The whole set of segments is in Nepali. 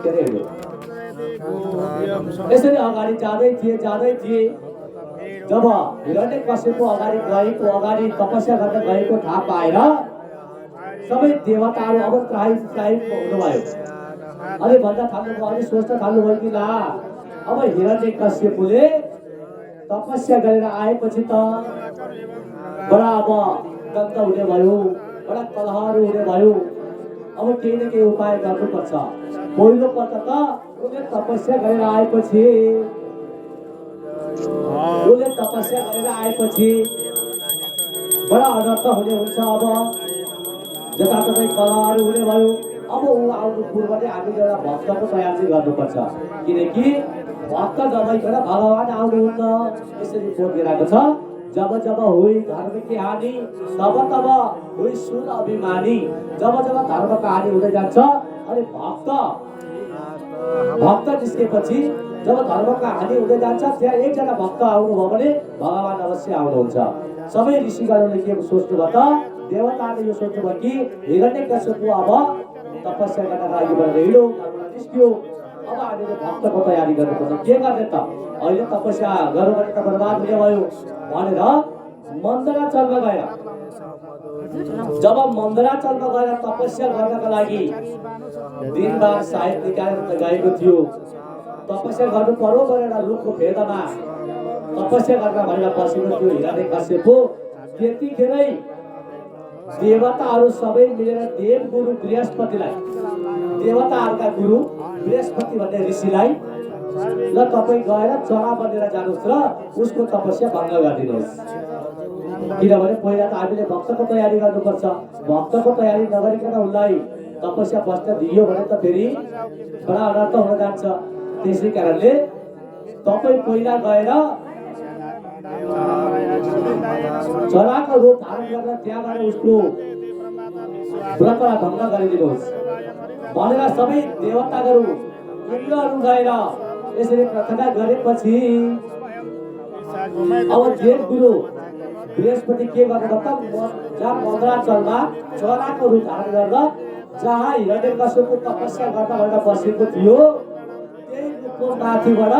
निस्केर हिँड्यो। यसरी अगाडि जाँदै थिए जब हिरण्यकश्यपको अगाडि तपस्या गर्न गएको थाहा पाएर सबै देवताहरू अब त्राही हुनुभयो। अलि भन्न थाल्नुभयो, अलि सोच्न थाल्नुभयो कि ला अब हिरण्यकश्यपले तपस्या गरेर आएपछि त बडा अब दण्ड हुने भयो, बडा कलहहरू हुने भयो। अब केही न केही उपाय गर्नुपर्छ। पहिलोपल्ट त उसले तपस्या गरेर आएपछि बडा अनर्थ हुने हुन्छ। अब जताततै कलहहरू हुने भयो। अब ऊ आउनु पूर्व नै हामीले एउटा भक्तको तयार चाहिँ गर्नुपर्छ, किनकि भक्त नभइकन भगवान आउनुहुन्न। यसरी बोलिरहेको छ, जब जब हुई धर्म की हानि तब हुई सुन अभिमानी। जब धर्मको हानि हुँदै जान्छ अनि भक्त निस्केपछि जब धर्मको हानि हुँदै जान्छ त्यहाँ एकजना भक्त आउनुभयो भने भगवान अवश्य आउनुहुन्छ। सबै ऋषिगणले के सोच्नुभयो त, देवताले यो सोच्नुभयो कि हिरण्यकश्यप अब तपस्या गर्न लागि भनेर हिँड्यो, निस्क्यो। अब हामीले भक्तको तयारी गर्नुपर्छ। के गर्ने त, अहिले तपस्या गरौँ भने त बर्बाद हुने भयो भनेर मन्दराचलमा गएर जब मन्दराचलमा गएर तपस्या गर्नका लागि दिनबार साहेब निकालेर गएको थियो। तपस्या गर्नु पर्यो भनेर रुखको फेदमा तपस्या गर्न भनेर बसेको थियो हिरण्यकश्यप। त्यतिखेरै देवताहरू सबै मिलेर देवगुरु बृहस्पतिलाई, देवताहरूका गुरु बृहस्पति भन्ने ऋषिलाई, ल तपाईँ गएर चरा बनेर जानुहोस् र उसको तपस्या भङ्ग गरिदिनुहोस्। किनभने पहिला त हामीले भक्तको तयारी गर्नुपर्छ। भक्तको तयारी नगरिकन उसलाई तपस्या बस्न दियो भने त फेरि बडा अनर्थ हुन जान्छ। त्यसै कारणले तपाईँ पहिला गएर चराको रूप धारण गरेर त्यहाँ गएर उसको व्रतलाई भङ्ग गरिदिनुहोस् भनेर सबै देवताहरू इन्द्रहरू गएर यसरी प्रार्थना गरेपछि अब देवगुरु बृहस्पति के गर्नुभयो त, जहाँ मन्दराचलमा चराको रूप धारण गरेर जहाँ हिरण्यकश्यपको तपस्या गर्न भनेर बसेको थियो त्यही रूपको माथिबाट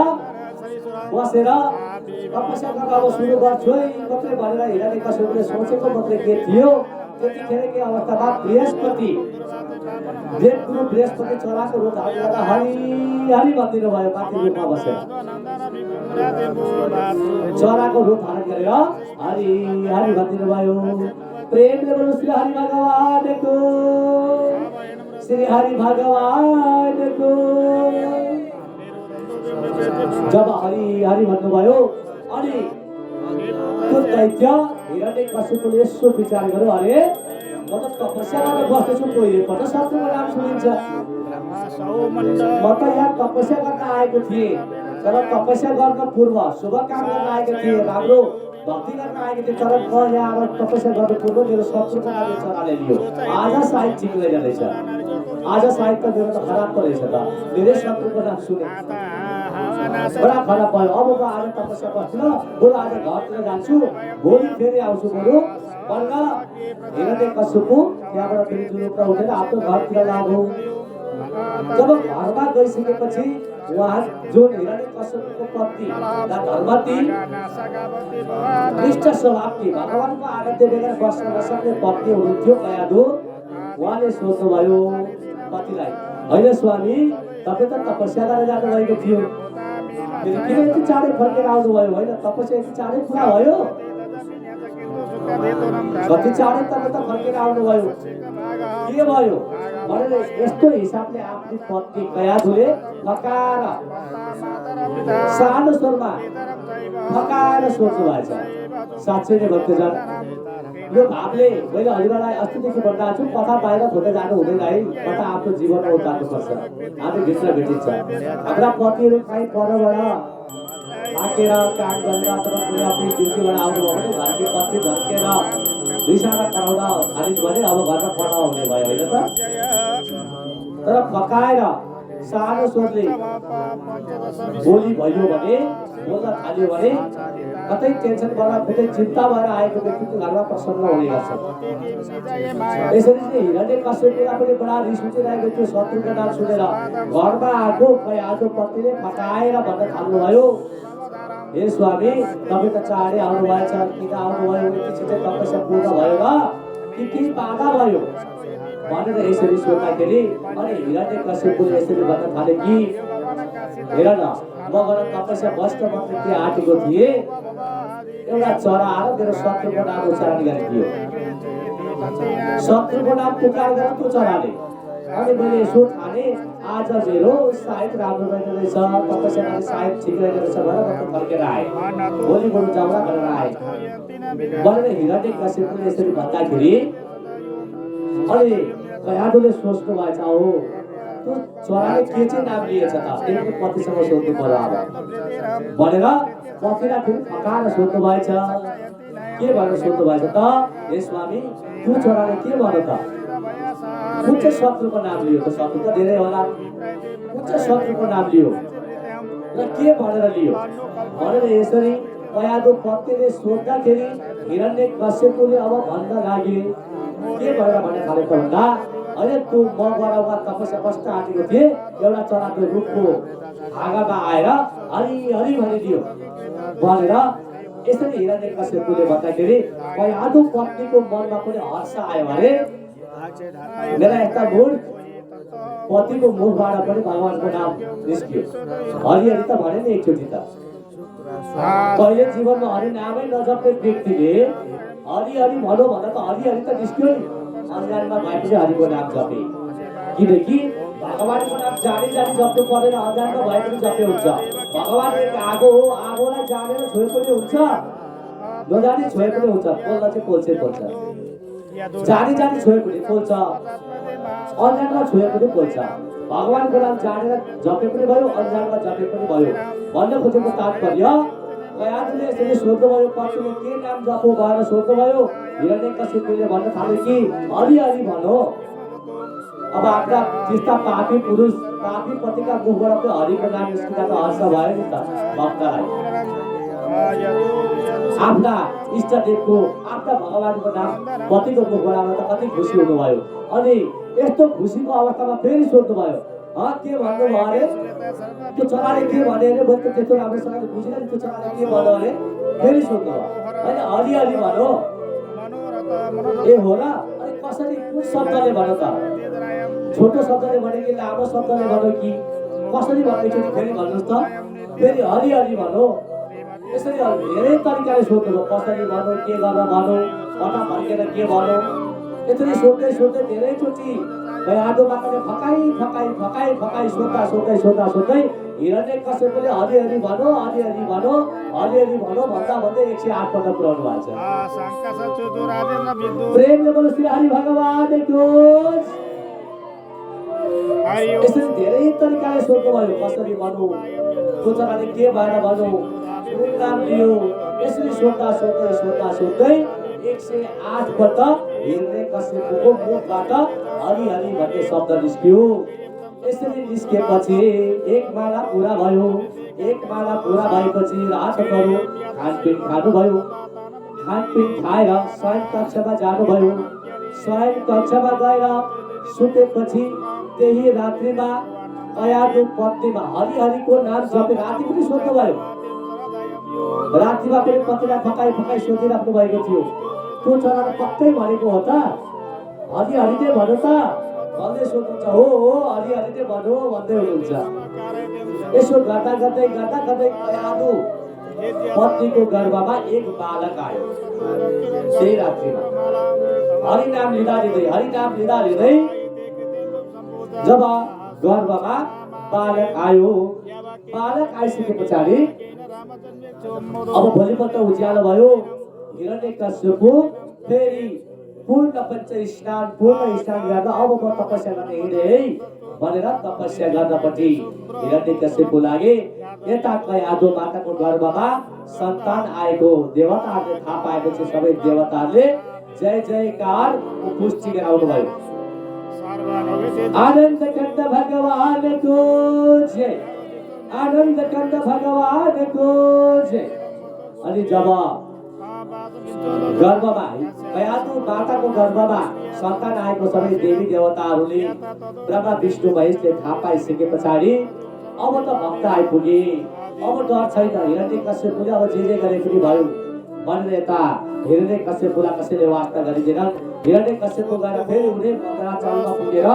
बसेर तपस्या गर्न अब सुरु गर्छु है मात्रै भनेर हिरण्यकश्यपले सोचेको मात्रै के थियो। त्यतिखेर के अवस्थामा बृहस्पति देवगुरु बृहस्पति चराको रूप धारण गरेर हरि भनिदिनु भयो। माथि रूपमा बसेर चराको रूप धारण गरेर हरि भनिदिनु भयो। प्रेमले बोलो श्री हरि भगवानको, श्री हरि भगवानको। जब हरि भन्नुभयो अनि त्यो दैत्य हिरण्यकश्यपले यसो विचार गर्यो, अरे म त तपस्या गरेर बस्दैछु, पहिलेपल्ट शत्रुको नाम सुनिन्छ। म त यहाँ तपस्या गर्न आएको थिएँ, तर तपस्या गर्न पूर्व शुभ काम गर्न आएको थिएँ, राम्रो भक्ति गर्न आएको थिएँ। तर म यहाँ तपस्या गर्नु पूर्व मेरो शत्रुको नाम चराले लियो। आज सायद ठिक रहेछ, आज सायद त मेरो त खराब पो रहेछ त, मेरै शत्रुको नाम सुने, बडा खराब भयो। अब म आज तपस्या बस्दिनँ, बरु आज घरतिर जान्छु, भोलि फेरि आउँछु बरु भनेर हिरण्यकश्यप त्यहाँबाट फेरि जुलुक्क उठेर आफ्नो घरतिर लाग्यो। जब घरमा गइसकेपछि उहाँ जुन हिरण्यकश्यपको पत्नी धर्मवती निष्ठ स्वभावकी भगवानको आराध्य बेगर बस्न नसक्ने पत्नी हुनुहुन्थ्यो कयाधु। उहाँले सोच्नुभयो पतिलाई, होइन स्वामी तपाईँ त तपस्या गरेर जानुभएको थियो, किन यति चाँडै फर्केर आउनुभयो? होइन तपस्या यति चाँडै पुरा भयो? कति चाँडै तपाईँ त फर्केर आउनुभयो, के भयो भनेर यस्तो हिसाबले आफ्नो पत्नी कयाधुले फकाएर सानो स्वरमा फकाएर सोच्नु भएछ। साँच्चै नै भक्तजन, यो भावले मैले हजुरलाई अस्तिदेखि भन्दा छु, कथा बाहिर खोज्दै जानु हुँदैन है, कथा आफ्नो जीवनमा उतार्नुपर्छ। हामी भित्र भेटिन्छ। हाम्रा पतिहरू कहीँ परबाट थाकेर काम गरेर अथवा कुनै आफ्नो ड्युटीबाट आउनुभयो भने घरकी पत्नी झर्केर रिसाएर कराउन थालिन् भने अब घरमा पढाउ हुने भयो, होइन त? तर फकाएर सानो स्वरले बोली भयो भने बोल्न थाल्यो भने कतै टेन्सनबाट कतै चिन्ता भएर आएको व्यक्तिको घरमा प्रसन्न हुने गर्छ। यसरी चाहिँ हिरण्यकश्यपले आफूले बडा रिस उठिरहेको थियो शत्रुको नाम सुनेर घरमा आएको आज पत्नीले फटाएर भन्न थाल्नुभयो, हे स्वामी तपाईँ त चाँडै आउनुभएछ, किन आउनुभयो, यति छिटै तपस्या पूर्ण भयो र कि केही बाधा भयो भनेर यसरी सोद्धाखेरि अनि हिरण्यकश्यपले यसरी भन्न थाले कि हेर न म गएर तपस्या बस्न मात्रै के आँटेको थिएँ, एउटा चरा आएर मेरो शत्रुको नाम उच्चारण गरिदियो, शत्रुको नाम पुकार गरेर त्यो चराले अनि मैले यसो ठाने आज मेरो सायद राम्रो रहेन रहेछ, तपस्या गर्ने सायद ठिक रहेन रहेछ भनेर म फर्केर आएँ, भोलि बरु जाउँला भनेर आएँ भनेर हिरण्यकश्यपले यसरी भन्दाखेरि अनि कयादुले सोच्नु भएछ हो त्यो चराले के चाहिँ नाम लिएछ त, त्यसको पतिसँग सोध्नु पर्यो अब भनेर पतिलाई फेरि फकाएर सोध्नु भएछ। के भनेर सोध्नु भएछ त, हे स्वामी त्यो चराले के भन्यो त, कुन चाहिँ शत्रुको नाम लियो त, शत्रु त धेरै होला, कुन चाहिँ शत्रुको नाम लियो र के भनेर लियो भनेर यसरी कयादु पत्नीले सोद्धाखेरि हिरण्यकश्यपले अब भन्न लागे के भनेर भन्ने थाले त भन्दा अरे तँ म गएर तपस्या बस्न आँटेको थिएँ, एउटा चराको रुखको हाँगामा आएर हरि हरि भनिदियो भनेर यसरी हिरण्यकश्यपले भन्दाखेरि कयादु पत्नीको मनमा पनि हर्ष आयो अरे मेरा यस्ता मूर्ख पतिको मुखबाट पनि भगवानको नाम निस्कियो, हरिहरि त भने नि एकचोटि त कहिले जीवनमा हरि नामै नजप्ने व्यक्तिले हरिहरि भनौँ भन्दा त हरिहरि त निस्क्यो नि, अनजानमा भएपछि हरिको नाम जपे, किनकि भगवानको नाम जानी जानी जप्नु पर्दैन, अनजानमा भए पनि जपे हुन्छ। भगवान एक आगो हो, आगोलाई जानेर छोए पनि हुन्छ, नजानी छोए पनि हुन्छ, पोल्दा चाहिँ पोल्छै पोल्छ, जानी जानी छोए पनि पोल्छ, अनजानमा छोए पनि पोल्छ। भगवानको नाम जानेर जपे पनि भयो, अनजानमा जपे पनि भयो भन्न खोजेको तात्पर्य कयादुले यसरी सोध्नुभयो, पतिले के नाम जपो भनेर सोध्नुभयो, हिरण्यकश्यपले भन्न थाले कि हरि हरि भनो। अब आफ्ना त्यस्ता पापी पुरुष पापी पतिका मुखबाट पनि हरिको नाम निस्किँदा त हर्ष भयो नि त भक्तलाई, आफ्ना इष्टदेवको आफ्ना भगवानको नाम पतिको मुखबाट त कति खुसी हुनुभयो। अनि यस्तो खुसीको अवस्थामा फेरि सोध्नुभयो, के भन्नुभयो अरे त्यो चराले के भने अरे, मैले त त्यस्तो राम्रोसँगले बुझिनँ नि, त्यो चराले के भन्यो अरे फेरि सोध्नुभयो, होइन हरि हरि भनो। ए हो र, अनि कसरी कुन शब्दले भन्यो त, छोटो शब्दले भन्यो कि लामो शब्दले भन्यो कि कसरी भन्यो एकचोटि फेरि भन्नुहोस् त, फेरि हरि हरि भनो। यसरी धेरै तरिकाले सोध्नुभयो, कसरी भन्यो, के गरेर भन्यो, कता फर्केर के भन्यो, यसरी सोध्दै सोध्दै धेरैचोटि कयादु माताले फकाई फकाई फकाई फकाई सोद्धा सोध्दै सोद्धा सोध्दै हिरण्यकश्यपले हरि हरि भनो हरि हरि भनो हरि हरि भनो भन्दा भन्दै 108 पल्ट पुऱ्याउनु भएको छ। प्रेमले बोलो श्री हरि भगवानको। यसरी धेरै तरिकाले सोध्नुभयो, कसरी भनौँ, त्यो चराले के भएर भनौँ, कुन नाम लियो, यसरी सोद्धा सोध्दै सोद्धा सोध्दै 108 पल्ट हिरण्यकश्यपको मुखबाट हरि हरि भन्ने शब्द निस्कियो। यसरी निस्केपछि एक माला पुरा भयो, एक माला पुरा भएपछि रातभरि खानपिन खानुभयो, खानपिन खाएर शयन कक्षमा जानुभयो, शयन कक्षमा गएर सुतेपछि त्यही रात्रिमा कयादु पत्नीमा हरि हरिको नाम जपे, राति पनि सोध्नुभयो, रातिमा पनि पतिलाई फकाई फकाई सोधिराख्नु भएको थियो, त्यो चराले पक्कै भनेको हो त, हरि हरि नै भन्नु त भन्दै सोध्नुहुन्छ, हो हरि हरि नै भन्नु भन्दै हुनुहुन्छ। यसो गर्दा गर्दै गर्दा गर्दै कयादु पत्नीको गर्भमा एक बालक आयो, त्यही रात्रिमा हरि नाम लिँदा लिँदै हरि नाम लिँदा लिँदै जब गर्भमा बालक आयो, बालक आइसके पछाडि अब भोलिपल्ट उज्यालो भयो, हिरण्यकश्यप फेरि पूर्ण पञ्च स्नान पूर्ण स्नान गर्दा अब म तपस्या गर्न हिँडेँ है भनेर तपस्या गर्नपट्टि हिरण्यकश्यप लागे। यता कयादु माताको गर्भमा सन्तान आएको देवताहरूले थाहा पाएपछि सबै देवताहरूले जय जयकार पुष्टि गराउनु भयो। आनंद कंद भगवान को जय, आनंद कंद भगवान को जय। अनि जब गर्भमा भयातु माताको गर्भमा सन्तान आएको सबै देवी देवताहरूले ब्रह्मा विष्णु महेशले थाहा पाइसके पछाडि अब त भक्त आइपुगे, अब डर छैन। हिरण्यकश्यपले अब जे गरे पनि भयो भनेर यता हिरण्यकश्यपलाई कसैले वास्ता गरिदिएनन्। हिरण्यकश्यप गएर फेरि उनी मन्दिराचलमा पुगेर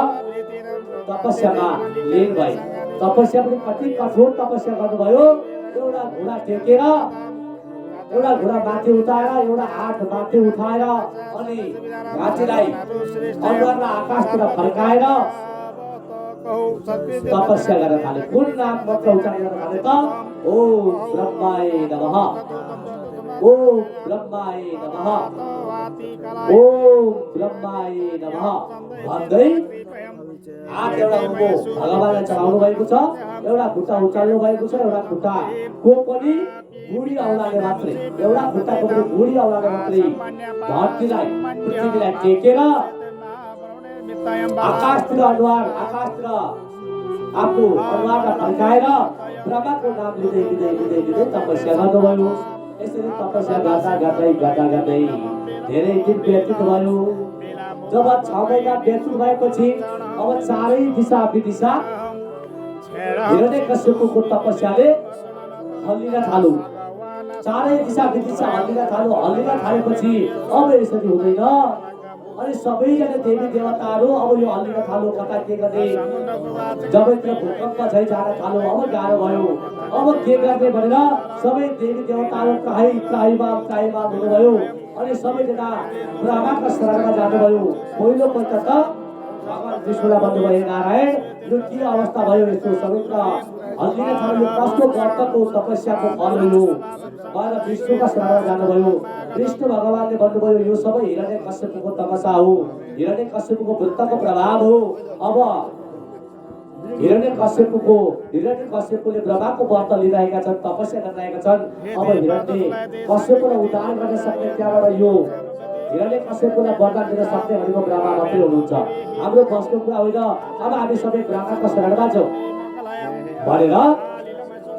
तपस्यामा लीन भए। तपस्या पनि कति कठोर तपस्या गर्नुभयो। एउटा घोडा टेकेर, एउटा घोडा माथि उठाएर, एउटा हात माथि उठाएर अनि घाँटीलाई अनुहारलाई आकाशतिर फर्काएर तपस्या गर्न थाले। कुन नाम मात्र उच्चारण गर्न थाले त? ओम ब्रह्माय नमः, ओम ब्रह्माय नमः, ओम ब्रह्माय नमः भन्दै हात एउटा उभो भगवानलाई चढाउनु भएको छ, एउटा खुट्टा उचाल्नु भएको छ, एउटा खुट्टाको पनि बुढी औलाले मात्रै, एउटा खुट्टाको पनि बुढी औलाले मात्रै धरतीलाई पृथ्वीलाई टेकेर आकाशतिर अनुहार, आकाशतिर आफ्नो अनुहारलाई फर्काएर ब्रह्माको नाम लिँदै लिँदै लिँदै लिँदै तपस्या गर्नुभयो। यसरी तपस्या गर्दा गर्दै गर्दा गर्दै धेरै दिन व्यतीत भयो। जब 6 महिना व्यतीत भएपछि अब चारै दिशा विदिशा हिरण्यकश्यपको तपस्याले हल्लिन थाल्यो। चारै दिशा विदिशा हल्लिन थाल्यो। हल्लिन थालेपछि अब यसरी हुँदैन। अनि सबैजना देवी देवताहरू अब यो हल्लिन थाल्यो। कता के गर्ने, जबैतिर भूकम्प झै जान थाल्यो। अब गाह्रो भयो। अब के गर्ने भनेर सबै देवी देवताहरू त्राहीमा हुनुभयो। अनि सबैजना ब्रह्माका शरणमा जानुभयो। पहिलोपल्ट त भगवान विष्णुलाई भन्नुभयो, नारायण यो के अवस्था भयो, यस्तो सबैतिर हल्लिन थाल्यो, यो कस्तो व्रतको तपस्याको फल हो। भएर विष्णुका शरणमा जानुभयो। विष्णु भगवानले भन्नुभयो, यो सबै हिरण्यकश्यपको तपस्या हो, हिरण्यकश्यपको वृत्तको प्रभाव हो। अब हिरण्यकश्यपले ब्रह्माको व्रत लिइरहेका छन्, तपस्या गरिरहेका छन्। अब हिरण्यकश्यपलाई उद्धार गर्न सक्ने त्यहाँबाट यो हिरण्यकश्यपलाई वरदान दिन सक्ने भनेको ब्रह्मा मात्रै हुनुहुन्छ। हाम्रो बसको कुरा होइन। अब हामी सबै ब्रह्माको शरणमा छौँ भनेर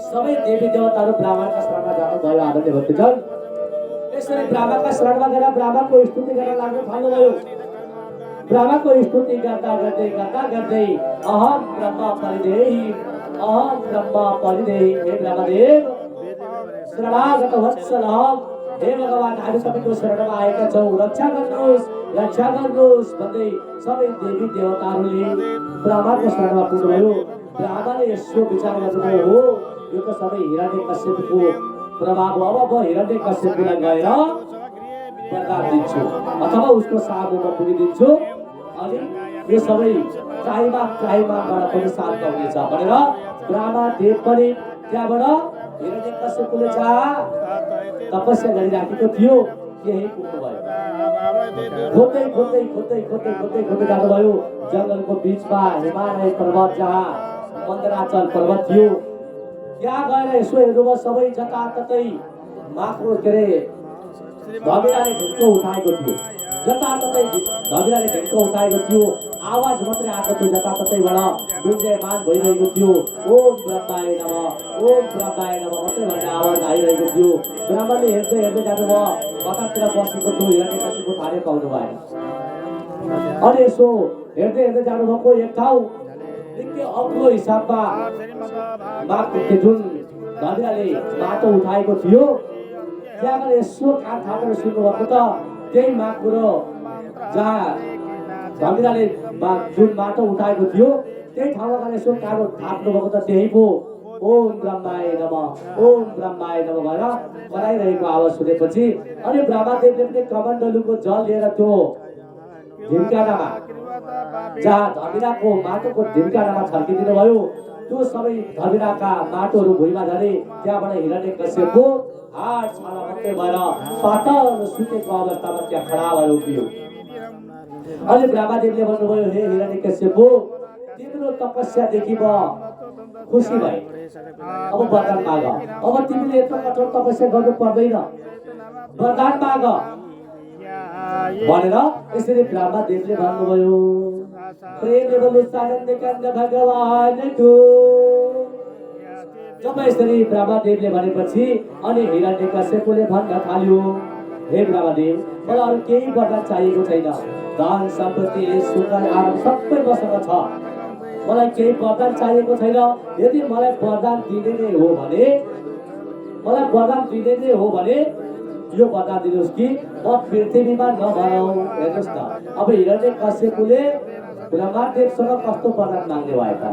सबै देवी देवताहरू ब्राह्मणका शरणमा जानुभयो। आदरणीय भक्तजन, यसरी ब्रह्माका शरणमा गएर ब्रह्माको स्तुति गर्न लाग्नु थाल्नुभयो। ब्रह्माको स्तुति गर्दा गर्दै गर्दा गर्दै अहम ब्रह्म परिदेहि, अहम ब्रह्म परिदेहि। हे ब्रह्मदेव शरणागत वत्सल, हे भगवान हामी सबैको शरणमा आएका छौँ, रक्षा गर्नुहोस्, रक्षा गर्नुहोस् भन्दै सबै देवी देवताहरूले ब्रह्माको शरणमा पुग्नुभयो। ब्रह्माले यसो विचार गर्नुभयो, हो यो त सबै हिरण्यकश्यपको प्रभाव हो। अब हिरण्यकश्यपलाई गएर वरदान दिन्छु अथवा उसको सामुमा पुगिदिन्छु अनि यो सबै त्राहीमाबाट पनि शान्त हुनेछ भनेर ब्रह्मा देव पनि त्यहाँबाट हिरण्यकश्यपले जहाँ तपस्या गरिराखेको थियो यही पुग्नुभयो। खोज्दै खोज्दै खोज्दै खोज्दै खोज्दै खोज्दै जानुभयो। जङ्गलको बिचमा हिमालय पर्वत जहाँ मन्दराचल पर्वत थियो त्यहाँ गएर यसो हेर्नुभयो। सबै जताततै माखु के अरे धमिराले ढिल्को उठाएको थियो, जताततै धमिराले ढिल्को उठाएको थियो। आवाज मात्रै आएको थियो, जताततैबाट गुन्जयमान भइरहेको थियो। ओम ब्रह्माय नमः, ओम ब्रह्माय नमः मात्रै भन्ने आवाज आइरहेको थियो। ब्राह्मणले हेर्दै हेर्दै जानुभयो। कतातिर बसेको थियो हिरण्यकश्यपको थाहा पाउनु भएन। अनि यसो हेर्दै हेर्दै जानुभएको एक ठाउँ निकै अग्लो हिसाबमा माटो जुन धमिराले माटो उठाएको थियो त्यहाँ यसो कान थापेर सुन्नुभएको त त्यही माकुरो जहाँ धमिराले जुन माटो उठाएको थियो त्यही ठाउँमा गएर यसो कानो थाप्नुभएको त त्यही पो ओम ब्रह्माय नमः, ओम ब्रह्माय नमः भनेर कराइरहेको आवाज सुनेपछि अनि ब्रह्मादेवले पनि कमण्डलुको जल लिएर त्यो ढिम्कानामा जहाँ धमिराको माटोको ढिम्कानामा छर्किदिनु भयो। त्यो सबै धमिराका माटोहरू भुइँमा झरे। त्यहाँबाट हिरण्यकश्यपको हात छाला मात्रै भएर पातल सुतेको अवस्थामा त्यहाँ खडा भएर उभियो। अनि ब्रह्मादेवले भन्नुभयो, हे हिरण्यकश्यप तिम्रो तपस्यादेखि म खुसी भए, अब वरदान माग। अब तिमीले यत्रो कठोर तपस्या गर्नु पर्दैन, वरदान माग भनेर यसरी ब्रह्मादेवले भन्नुभयो। प्रेम बोलु सानन्द कंद भगवानको। जब यसरी ब्रह्मदेवले भनेपछि अनि हिरण्यकश्यपले भन्न थाल्यो, हे ब्रह्मदेव, मलाई अरू केही वरदान चाहिएको छैन। धन सम्पत्ति सुख आराम सबै मसँग छ। मलाई केही वरदान चाहिएको छैन। यदि मलाई वरदान दिने नै हो भने, मलाई वरदान दिने नै हो भने यो वरदान दिनुहोस् कि म पृथ्वीमा नमरौँ। हेर्नुहोस् न, अब हिरण्यकश्यपले ब्रह्मदेवसँग कस्तो वरदान माग्ने भयो त?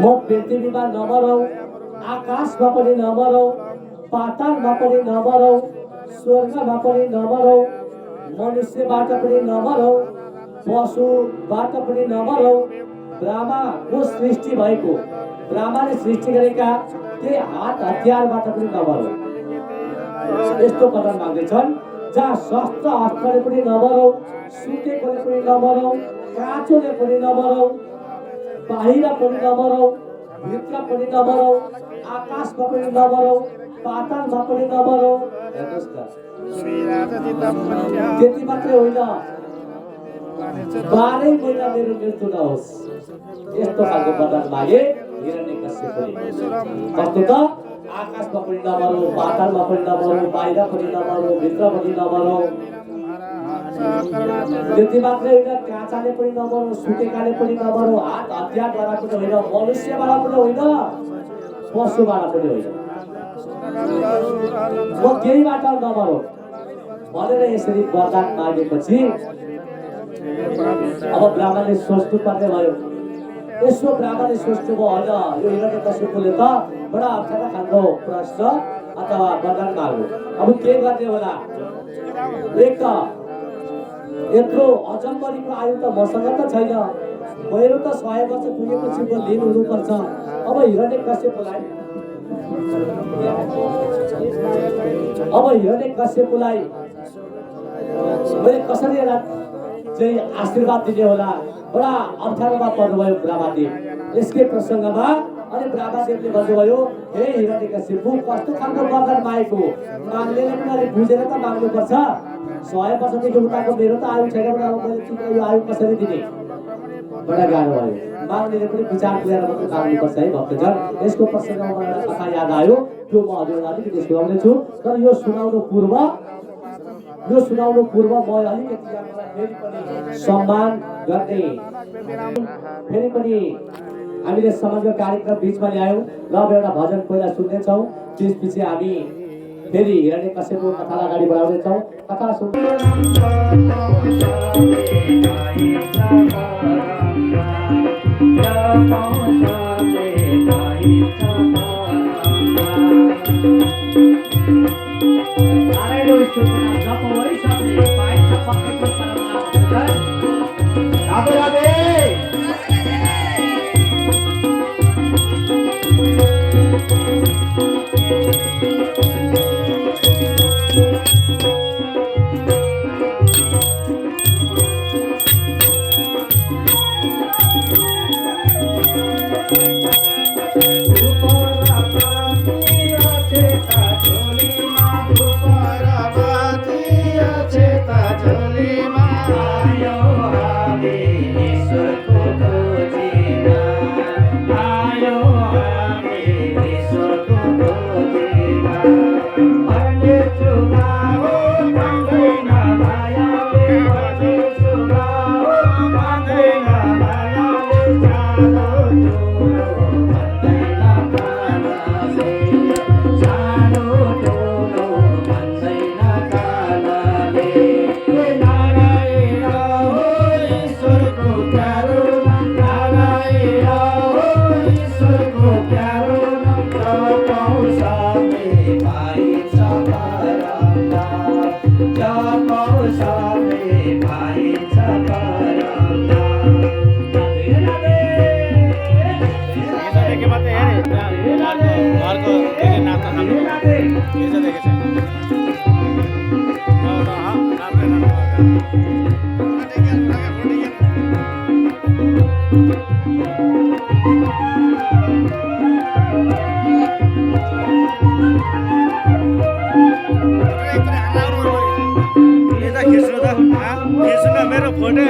म पृथ्वीमा नमरौँ, आकाशमा पनि नमरौँ, पातालमा पनि नमरौँ, स्वर्गमा पनि नमरौँ, मनुष्यबाट पनि नमरौँ, पशुबाट पनि नमरौँ, ब्रह्माको सृष्टि भएको, ब्रह्माले सृष्टि गरेका त्यही हात हतियारबाट पनि नमरौँ। यस्तो वरदान माग्दैछन् जहाँ शस्त्र अस्त्रले पनि नमरौँ, सुतेकोले पनि नमरौँ, काँचोले पनि नमरौँ, बाहिर पनि नमरौँ, भित्र पनि नमरौँ, आकाशमा पनि नमरौँ, पातालमा पनि नमरौँ। हेर्नुहोस् न, त्यति मात्रै होइन, 12 महिना मेरो मृत्यु नहोस्। यस्तो खालको वरदान मागे हिरण्यकश्यपले। कस्तो त? आकाशमा पनि नमरौँ, पातालमा पनि नमरौँ, बाहिर पनि नमरौँ, भित्र पनि नमरौँ। त्यति मात्रै होइन, काँचाले पनि नमरौँ, सुतेकाले पनि नमरौँ, हात हतियारबाट पनि होइन, मनुष्यबाट पनि होइन, पशुबाट पनि होइन, म केहीबाट नमरौँ भनेर यसरी वरदान मागेपछि अब ब्राह्मणले सोच्नु पर्ने भयो। यसो ब्राह्मणले सोच्नु भयो, होइन यो हिरण्यकश्यपले त बडा अप्ठ्यारो खालको प्रश्न अथवा वरदान माग्यो, अब के गर्ने होला? एक त यत्रो अजम्बरीको आयु त मसँग त छैन, मेरो त 100 वर्ष पुगेपछि म लिन हुनुपर्छ। अब हिरण्यकश्यपलाई मैले कसरी चाहिँ आशीर्वाद दिने होला? बडा अप्ठ्यारोमा पर्नुभयो ब्रह्मदेव। यसकै प्रसङ्गमा अनि ब्रह्मदेवले भन्नुभयो, हे हिरण्यकश्यप, कस्तो खालको वरदान मागेको? माग्नेले पनि अलिक बुझेर त माग्नुपर्छ। 100 वर्षदेखि उताको मेरो त आयु छैन भने अब मैले तिमीलाई यो आयु कसरी दिने? बडा गाह्रो भयो। माग्नेले पनि विचार गरेर मात्रै माग्नुपर्छ है भक्तजन। यसको प्रसङ्गमा मलाई एउटा कथा याद आयो, त्यो म हजुरलाई अलिकति सुनाउनेछु। तर यो सुनाउनु पूर्व म अलिकति यहाँलाई फेरि पनि सम्मान गर्ने, फेरि पनि हामीले समग्र कार्यक्रम बिचमा ल्यायौँ। ल अब एउटा भजन पहिला सुन्नेछौँ, त्यसपछि हामी फेरि हिरण्यकश्यपको कथालाई अगाडि बढाउनेछौँ। कथा सुन मेरो फोटो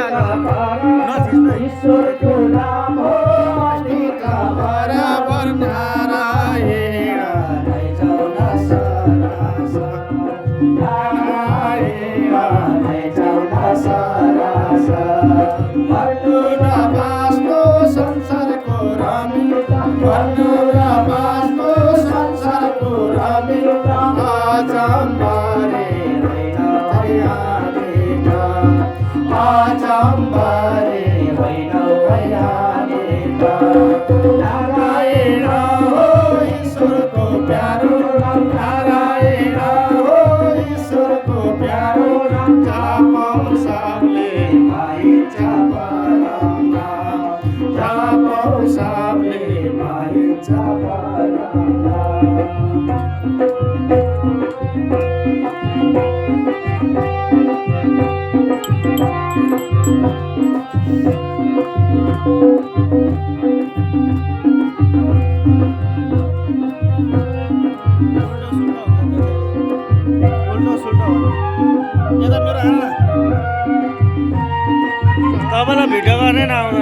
तपाईँलाई भिडियो गर्ने न आउँदो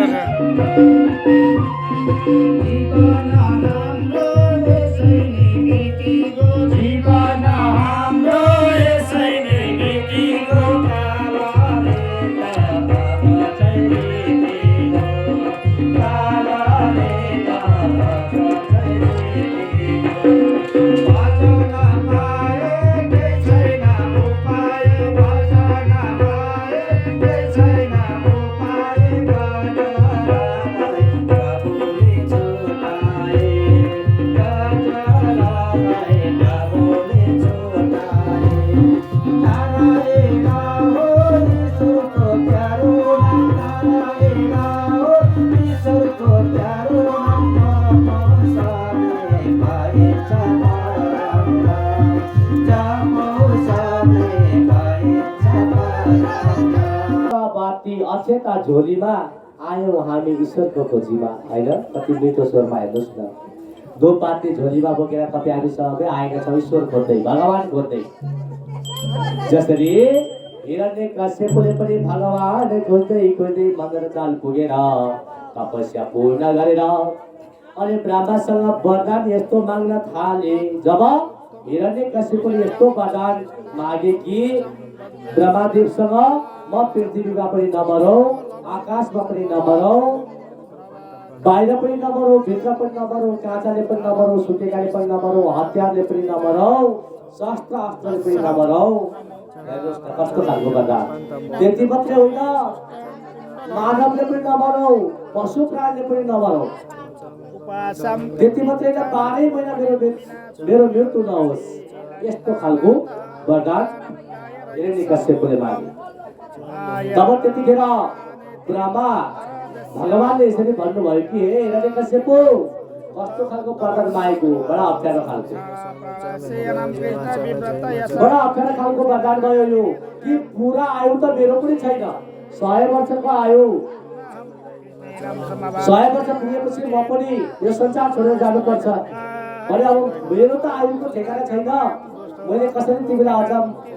बाती अक्षता झोलीमा आयौँ हामी ईश्वरको खोजीमा होइन कति मिठो स्वरमा हेर्नुहोस् न दो पाती झोलीमा बोकेर तपाईँ हामी सबै आएका छौँ ईश्वर खोज्दै भगवान खोज्दै जसरी हिरण्यकश्यपले पनि भगवान खोज्दै खोज्दै मन्दरकाल पुगेर तपस्या पूर्ण गरेर अनि ब्रह्मासँग वरदान यस्तो माग्न थाले जब हिरण्यकश्यपले यस्तो वरदान मागे कि ब्रह्मादेवसँग म पृथ्वीमा पनि नमरौँ आकाशमा पनि नमरौँ बाहिर पनि नमरौँ भित्र पनि नमरौँ काँचाले पनि नमरौँ सुकेकाले पनि नमरौँ हतियारले पनि नमरौँ शस्त्र अस्त्रले पनि नमरौँ हेर्नुहोस् न कस्तो खालको वरदान त्यति मात्रै होइन मानवले पनि नमरौँ पशु प्राणीले पनि नमरौँ त्यति मात्रै होइन 12 महिना मेरो मृत्यु नहोस् यस्तो खालको वरदान हिरण्यकश्यपले मागे तब त्यतिखेर ब्रह्मा भगवानले यसरी भन्नुभयो कि हे हिरण्यकश्यप कस्तो खालको वरदान मागेको बडा अप्ठ्यारो खालको वरदान भयो यो कि पुरा आयु त मेरो पनि छैन 100 वर्षको आयु 100 वर्ष पुगेपछि म पनि यो संसार छोडेर जानुपर्छ अनि अब मेरो त आयुको ठेगाना छैन मैले कसरी तिमीलाई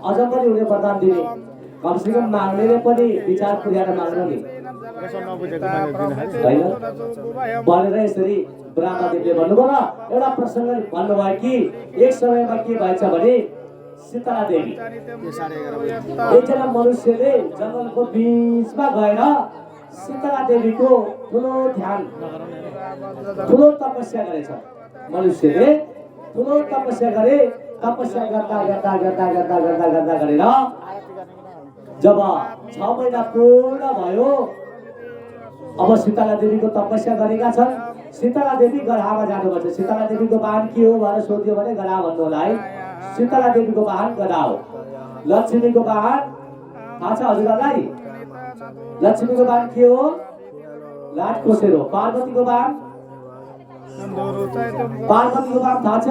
अझ पनि हुने वरदान दिने कमसेकम माग्नेले पनि विचार पुर्याएर माग्नु नि होइन भनेर यसरी ब्रह्मादेवले भन्नुभयो र एउटा प्रसङ्ग भन्नुभयो कि एक समयमा के भएछ भने सीता देवी एकजना मनुष्यले जङ्गलको बीचमा गएर सीता देवीको ठुलो ध्यान ठुलो तपस्या गरेछ मनुष्यले ठुलो तपस्या गरे तपस्या गर्दा गरेर जब 6 महिना पूर्ण भयो अब सीता देवीको तपस्या गरेका छन् सीता देवी गधामा जानुपर्छ सीता देवीको वाहन के हो भनेर सोध्यो भने गधा भन्नु होला है सीता देवीको वाहन गधा हो लक्ष्मीको वाहन थाहा छ हजुरलाई लक्ष्मीको वाहन के हो लाटकोसेरो पार्वतीको वाहन थाहा छ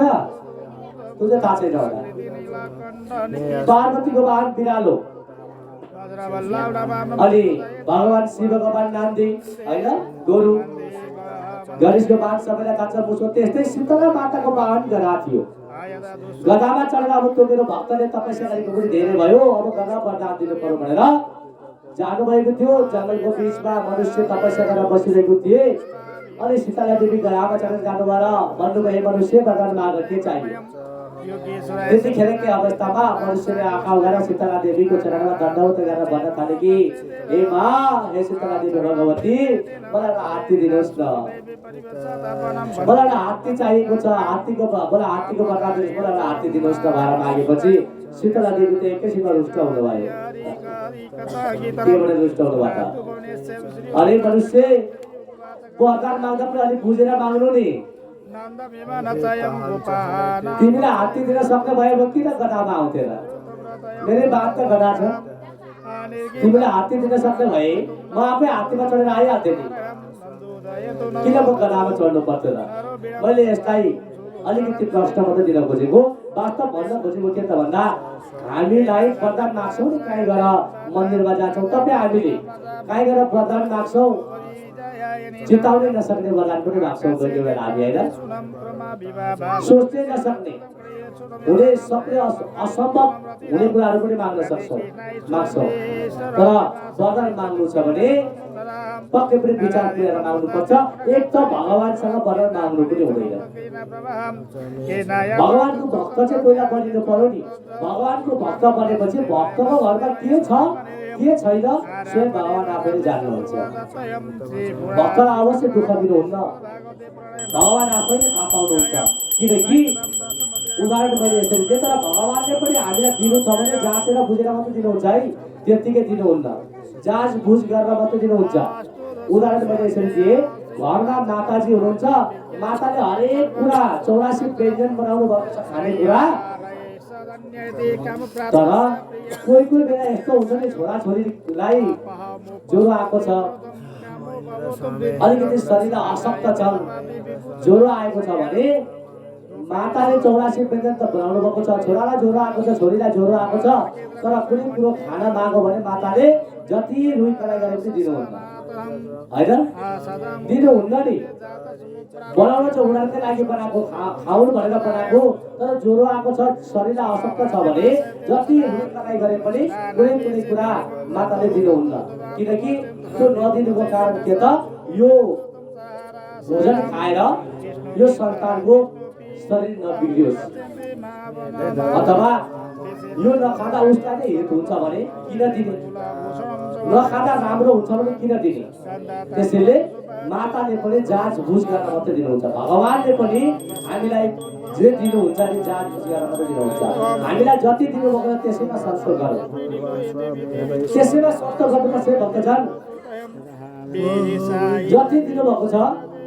तुझे थाहा छैन होला पार्वतीको वाहन बिरालो अनि भगवान शिवको वाहन नान्दी होइन गोरु गणेशको वाहन सबैलाई थाहा छ मुसो त्यस्तै शीतला माताको वाहन गधा थियो गधामा चढेर अब त्यो मेरो भक्तले तपस्या गरेको पनि धेरै भयो अब गधा वरदान दिनु पर्यो भनेर जानुभएको थियो जङ्गलको बीचमा मनुष्य तपस्या गरेर बसिरहेको थिए अनि सीता देवी गधामा चढेर जानुभयो भन्नुभयो हे मनुष्य वरदान माग के चाहियो त्यतिखेरकै अवस्थामा मनुष्यले आँखा उगाएर सीता देवीको चरणमा दण्डवत गरेर भन्न थाले कि हे माँ हे सीता देवी भगवती मलाई हात्ती दिनुहोस् न मलाई हात्ती चाहिएको छ हात्तीको मलाई हात्तीको वरदान दिनुहोस् मलाई हात्ती दिनुहोस् न भनेर मागेपछि सीता देवी त एकैछिनमा रुष्ट हुनुभयो के भनेर रुष्ट हुनुभयो अरे मनुष्य वरदान माग्दा पनि अलिक बुझेर माग्नु नि तिमीलाई हात्ती दिन सक्ने भयो किन गधामा आउँथे र मेरो बात त गधा छ तिमीलाई हात्ती दिन सक्ने भए म आफै हात्तीमा चढेर आइहाल्थेँ नि किन म गधामा चढ्नु पर्छ त? मैले यसलाई अलिकति प्रश्न मात्रै दिन खोजेको। वास्तव भन्न खोजेको के त भन्दा हामीलाई वरदान माग्छौँ नि कहीँ गएर मन्दिरमा जान्छौँ, तपाईँ हामीले कहीँ गएर वरदान माग्छौँ, चिताउनै नसक्ने वरदान पनि माग्छौँ कोही बेला हामी, होइन? सोच्नै नसक्ने, हुने सक्ने असम्भव हुने कुराहरू पनि माग्छौँ। तर वरदान माग्नु छ भने पक्कै पनि विचार गरेर माग्नुपर्छ। एक त भगवानसँग वरदान माग्नु पनि हुँदैन। भगवानको भक्त चाहिँ पहिला बनिनु पर्यो नि। भगवानको भक्त बनेपछि भक्तको घरमा के छ के छैन स्वयं भगवान आफैले जान्नुहुन्छ। भक्तलाई अवश्य दुःख दिनुहुन्न, भगवान आफैले थाहा पाउनुहुन्छ। किनकि उदाहरण मैले यसरी दिएँ, तर भगवानले पनि हामीलाई दिनु छ भने जाँचेर बुझेर मात्रै दिनुहुन्छ है, त्यत्तिकै दिनुहुन्न, जाँच बुझ गरेर मात्रै दिनुहुन्छ। उदाहरण मैले यसरी दिएँ, घरमा माताजी हुनुहुन्छ, माताले हरेक कुरा 84 व्यञ्जन बनाउनु भएको छ खानेकुरा, तर कोही कोही बेला यस्तो हुन्छ नि छोराछोरीलाई ज्वरो आएको छ, अलिकति शरीरलाई अशक्त छन्, ज्वरो आएको छ भने माताले 84 व्यञ्जन त बनाउनु भएको छ, छोरालाई ज्वरो आएको छ, छोरीलाई ज्वरो आएको छ, तर कुनै कुरो खान मागो भने माताले जति रुई कराई गरे पनि दिनुहुन्न, होइन? दिनुहुन्न नि। बनाउन चाहिँ उनीहरूकै लागि बनाएको, खाउनु भनेर बनाएको, तर ज्वरो आएको छ, शरीरलाई अशक्त छ भने जति रुई कराई गरे पनि कुनै कुनै कुरा माताले दिनुहुन्न। किनकि त्यो नदिनुको कारण के त, यो भोजन खाएर यो सन्तानको शरीर नबिग्रियोस्, अथवा यो नखाँदा उसलाई नै हित हुन्छ भने किन दिने, नखाँदा राम्रो हुन्छ भने किन दिने। त्यसैले माताले पनि जाँच बुझ गरेर मात्रै दिनुहुन्छ। भगवानले पनि हामीलाई जे दिनुहुन्छ नि जाँच बुझ गरेर मात्रै दिनुहुन्छ। हामीलाई जति दिनुभएको छ त्यसैमा संस्कार गरौँ, त्यसैमा संस्कार गर्नुपर्छ भक्तजन। जति दिनुभएको छ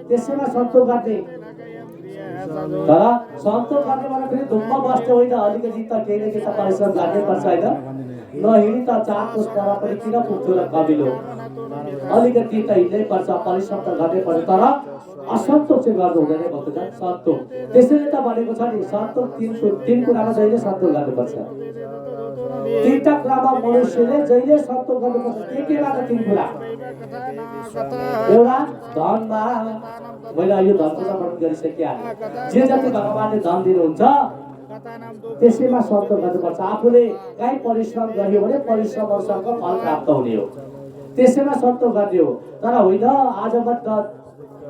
त्यसैमा सन्तोष गर्ने, तर सन्तोष गर्ने भने फेरि धुम्म बस्ने होइन, अलिकति त केही न केही त परिश्रम गर्नैपर्छ, होइन? नहिँडी त 4 कोस पर पनि किन पुग्छु र कमिलो, अलिकति त हिँड्नै पर्छ, परिश्रम त गर्नै पर्छ, तर असन्तोष चाहिँ गर्नु हुँदैन भक्तजन। सन्तोष त्यसैले त भनेको छ नि, सन्तोष तीन कुरामा जहिले सन्तोष गर्नुपर्छ। 3टा कुरामा मनुष्यले जहिले सन्तोष गर्नुपर्छ। केमा त 3 कुरा? एउटा धनमा, मैले यो धनको त वर्णन गरिसकेँ, जे जति भगवानले धन दिनुहुन्छ त्यसैमा सन्तोष गर्नुपर्छ। आफूले कहीँ परिश्रम गरियो भने परिश्रमसँग फल प्राप्त हुने हो, त्यसैमा सन्तोष गर्ने हो। तर होइन आज म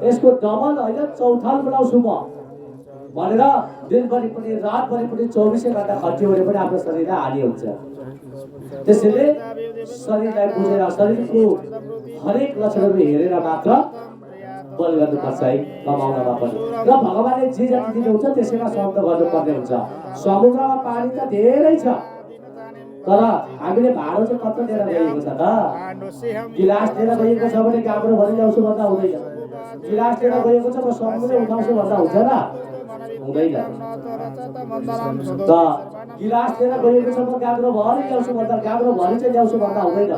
यसको डबल होइन चौथाल बनाउँछु म भनेर दिनभरि पनि रातभरि पनि 24 घण्टा खटियो भने पनि आफ्नो शरीरलाई हानि हुन्छ। त्यसैले शरीरलाई बुझेर शरीरको हरेक लक्षणहरू हेरेर मात्र बल गर्नुपर्छ है, कमाउनमा पनि। र भगवानले जे जति दिनुहुन्छ त्यसैमा सन्तोष गर्नुपर्ने हुन्छ। समुद्रमा पानी त धेरै छ, तर हामीले भाडो चाहिँ कत्रो लिएर गएको छ त? गिलास लिएर गएको छ भने गाग्रो भरि ल्याउँछु भन्दा हुँदैन, गिलास लिएर गएको छ म समुद्रै उठाउँछु भन्दा हुन्छ र? हुँदैन। त गिलास लिएर गएको छ म गाग्रो भरि ल्याउँछु भन्दा गाग्रो भरि चाहिँ ल्याउँछु भन्दा हुँदैन।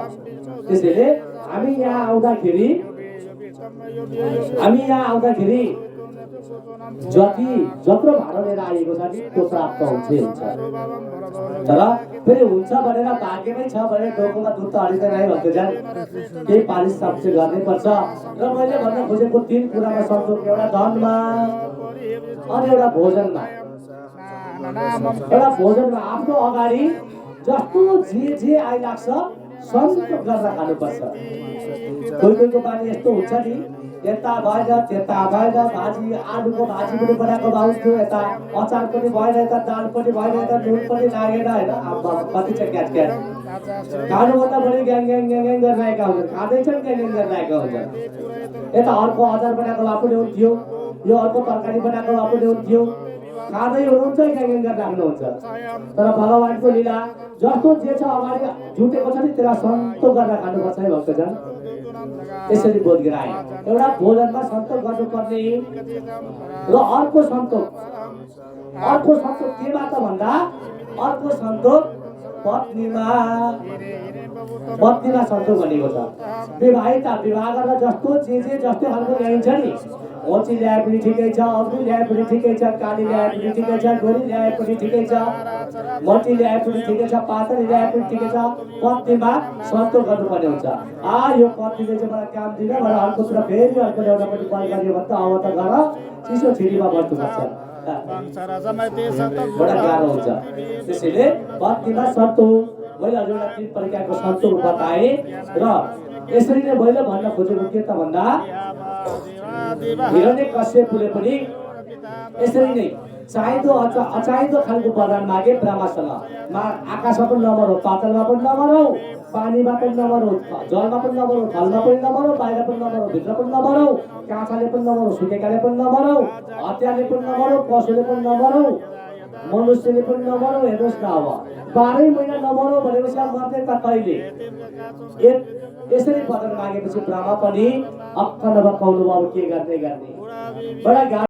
त्यसैले हामी यहाँ आउँदाखेरि जत्रो भाडो लिएर आएको छ नि त्यो प्राप्त हुन्छ। तर फेरि हुन्छ भनेर भाग्यमै छ भने डोकोमा दुध त हरिँदैन है भक्तजन, केही पालिस साफ चाहिँ गर्नैपर्छ। र मैले भन्न खोजेको 3 कुरामा सन्तोष, एउटा धनमा अनि एउटा भोजनमा। एउटा भोजनमा आफ्नो अगाडि जस्तो जे आइलाग्छ सन्तोष गरेर खानुपर्छ। कोहीको बानी यस्तो हुन्छ नि, यता भएन त्यता भएन, भाजी आलुको भाजी पनि बनाएको भाउँथ्यो, यता अचार पनि भएन, यता दाल पनि भएन, यता नुन पनि लागेन, होइन? कति छ क्याट खानुभन्दा बढी ग्याङ गरिरहेका हुन्छन्, खाँदैछन् ग्याङ गरिरहेका हुन्छन्। यता अर्को अचार बनाएको भए पनि हुन्थ्यो, यो अर्को तरकारी बनाएको भए पनि हुन्थ्यो, खाँदै हुनुहुन्छ ग्याङ गरिराख्नुहुन्छ। तर भगवानको लीला जस्तो जे छ अगाडि जुटेको छ नि त्यसलाई सन्तोष गरेर खानुपर्छ है भक्तजन। यसरी बोध गराए एउटा भोजनमा सन्तोष गर्नुपर्ने। र अर्को सन्तोष केमा त भन्दा अर्को सन्तोष पत्नीमा सन्तोष भनेको छ। विवाहिता विवाह गरेर जस्तो जे जस्तो खालको ल्याइन्छ नि, ओची ल्याए पनि ठिकै छ, अग्नि ल्याए पनि ठिकै छ, काली ल्याए पनि ठिकै छ, गोरी ल्याए पनि ठिकै छ, मटी ल्याए पनि ठिकै छ, पातली ल्याए पनि ठिकै छ, पत्नीमा सन्तोष गर्नुपर्ने हुन्छ। यो पत्नीले चाहिँ मलाई काम दिन, मलाई अर्को कुरा फेरि अर्को ल्याउनपट्टि कल गरियो भने त अब त गर चिसो छिरीमा बस्नुपर्छ, बडा गाह्रो हुन्छ। त्यसैले पत्नीमा सन्तोष, मैले हजुरलाई 3 प्रकारको सन्तोष बताएँ र यसरी नै मैले भन्न खोजेको के त भन्दा हिरण्यकश्यपले पनि यसरी नै चाहिँदो अचाहिँदो खालको वरदान मागे ब्रह्मासँग। आकाशमा पनि नमरौ, पातलमा पनि नमरौ, पानीमा पनि नमरौ, जलमा पनि नमरौ, थलमा पनि नमरौ, बाहिर पनि नमरौ, भित्र पनि नमरौ, काँचाले पनि नमरौ, सुकेकाले पनि नमरौ, हत्याले पनि नमरौ, पशुले पनि नमरौ, मनुष्यले पनि नमरौ। हेर्नुहोस् न, अब 12 महिना नमरौ भनेपछि अब मर्ने त कहिले? यसरी वरदान मागेपछि ब्रह्मा पनि अक्क नभकाउनु अब के गर्ने। बडा